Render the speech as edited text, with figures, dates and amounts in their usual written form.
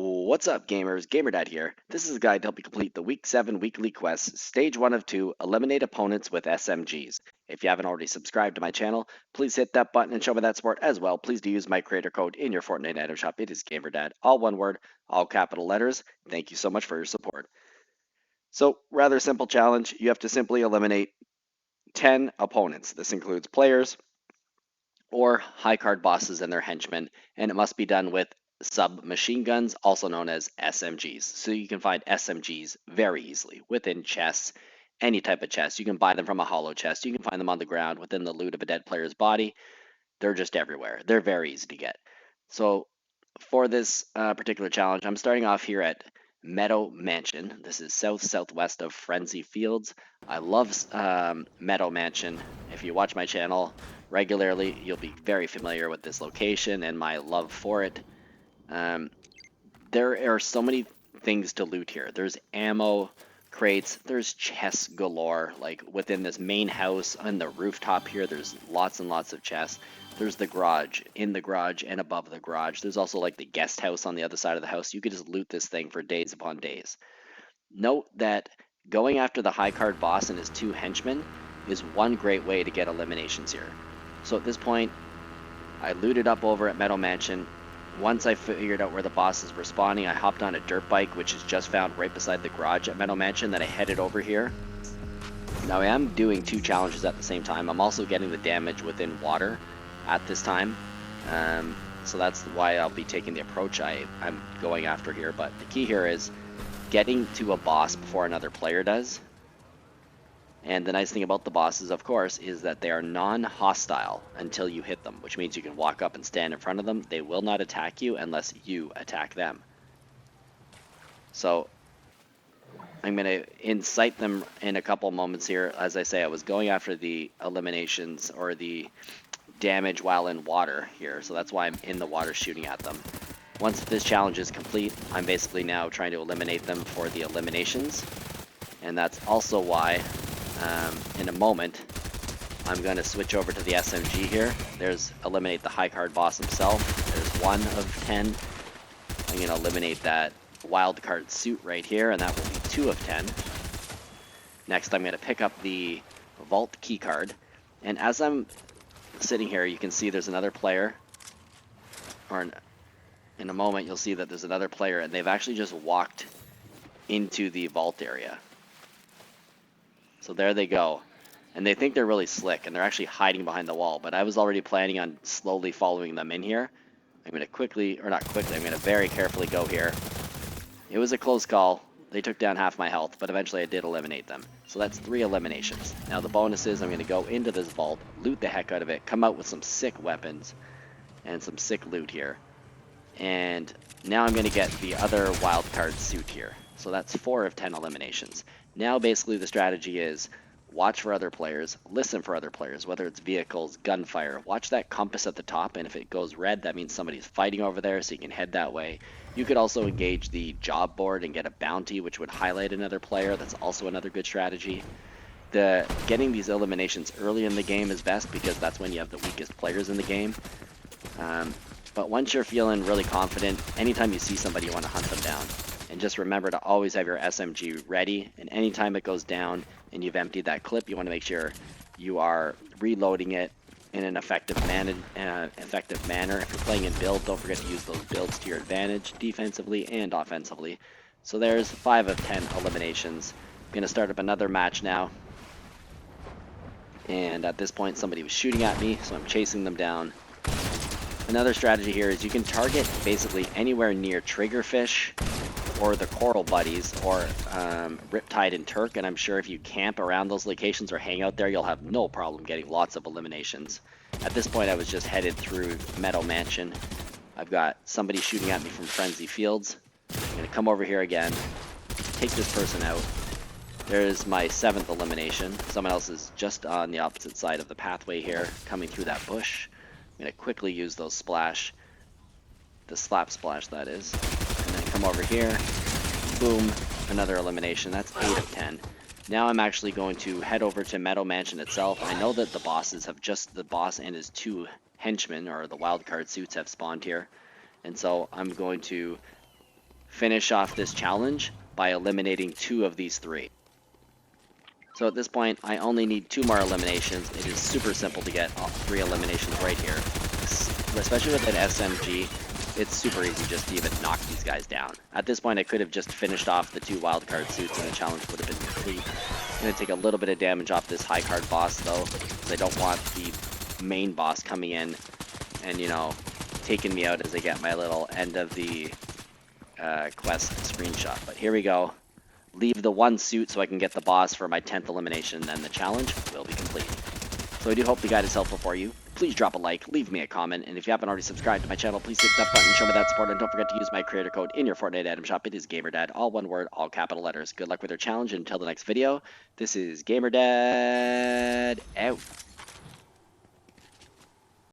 What's up, gamers? GamerDad here. This is a guide to help you complete the Week 7 weekly quest, Stage 1 of 2, Eliminate Opponents with SMGs. If you haven't already subscribed to my channel, please hit that button and show me that support as well. Please do use my creator code in your Fortnite item shop. It is GamerDad, all one word, all capital letters. Thank you so much for your support. So, rather simple challenge. You have to simply eliminate 10 opponents. This includes players or high card bosses and their henchmen, and it must be done with submachine guns, also known as SMGs. So you can find SMGs very easily within chests, any type of chest. You can buy them from a hollow chest. You can find them on the ground within the loot of a dead player's body. They're just everywhere. They're very easy to get. So for this particular challenge, I'm starting off here at Meadow Mansion. This is southwest of Frenzy Fields. I love Meadow Mansion. If you watch my channel regularly, you'll be very familiar with this location and my love for it. There are so many things to loot here. There's ammo crates, there's chests galore, like within this main house on the rooftop here, there's lots and lots of chests. There's the garage, in the garage and above the garage. There's also like the guest house on the other side of the house. You could just loot this thing for days upon days. Note that going after the high card boss and his two henchmen is one great way to get eliminations here. So at this point, I looted up over at Meadow Mansion. Once I figured out where the bosses were spawning, I hopped on a dirt bike, which is just found right beside the garage at Meadow Mansion. Then I headed over here. Now I am doing two challenges at the same time. I'm also getting the damage within water at this time. So that's why I'll be taking the approach I'm going after here. But the key here is getting to a boss before another player does. And the nice thing about the bosses, of course, is that they are non-hostile until you hit them, which means you can walk up and stand in front of them. They will not attack you unless you attack them. So I'm going to incite them in a couple moments here. As I say, I was going after the eliminations or the damage while in water here, so that's why I'm in the water shooting at them. Once this challenge is complete, I'm basically now trying to eliminate them for the eliminations, and that's also why in a moment I'm going to switch over to the SMG here. There's eliminate the high card boss himself. There's 1 of 10. I'm going to eliminate that wild card suit right here, and that will be 2 of 10. Next, I'm going to pick up the vault key card, and as I'm sitting here, you can see there's another player, or in a moment you'll see that there's another player, and they've actually just walked into the vault area. So there they go, and they think they're really slick, and they're actually hiding behind the wall, but I was already planning on slowly following them in here. I'm going to quickly, or not quickly, I'm going to very carefully go here. It was a close call. They took down half my health, but eventually I did eliminate them. So that's 3 eliminations. Now the bonus is I'm going to go into this vault, loot the heck out of it, come out with some sick weapons and some sick loot here. And now I'm going to get the other wildcard suit here. So that's 4 of 10 eliminations. Now basically the strategy is watch for other players, listen for other players, whether it's vehicles, gunfire. Watch that compass at the top, and if it goes red, that means somebody's fighting over there, so you can head that way. You could also engage the job board and get a bounty, which would highlight another player. That's also another good strategy. Getting these eliminations early in the game is best because that's when you have the weakest players in the game. But once you're feeling really confident, anytime you see somebody, you want to hunt them down. And just remember to always have your SMG ready, and anytime it goes down and you've emptied that clip, you want to make sure you are reloading it in an effective manner. If you're playing in build, don't forget to use those builds to your advantage, defensively and offensively. So there's 5 of 10 eliminations. I'm going to start up another match now. And at this point, somebody was shooting at me, so I'm chasing them down. Another strategy here is you can target basically anywhere near triggerfish or the coral buddies or Riptide and Turk, and I'm sure if you camp around those locations or hang out there, you'll have no problem getting lots of eliminations. At this point, I was just headed through Meadow Mansion. I've got somebody shooting at me from Frenzy Fields. I'm going to come over here again, take this person out. There's my 7th elimination. Someone else is just on the opposite side of the pathway here, coming through that bush. I'm going to quickly use those splash, the slap splash that is, and then come over here, boom, another elimination. That's 8 of 10. Now I'm actually going to head over to Meadow Mansion itself. I know that the bosses have the boss and his 2 henchmen, or the wildcard suits, have spawned here, and so I'm going to finish off this challenge by eliminating 2 of these 3. So at this point, I only need 2 more eliminations. It is super simple to get all 3 eliminations right here. Especially with an SMG, it's super easy just to even knock these guys down. At this point, I could have just finished off the 2 wildcard suits and the challenge would have been complete. I'm going to take a little bit of damage off this high card boss, though, because I don't want the main boss coming in and, you know, taking me out as I get my little end of the quest screenshot. But here we go. Leave the 1 suit so I can get the boss for my 10th elimination, then the challenge will be complete. So I do hope the guide is helpful for you. Please drop a like, leave me a comment, and if you haven't already subscribed to my channel, please hit that button and show me that support, and don't forget to use my creator code in your Fortnite item shop. It is GamerDad, all one word, all capital letters. Good luck with your challenge, and until the next video, this is GamerDad, out.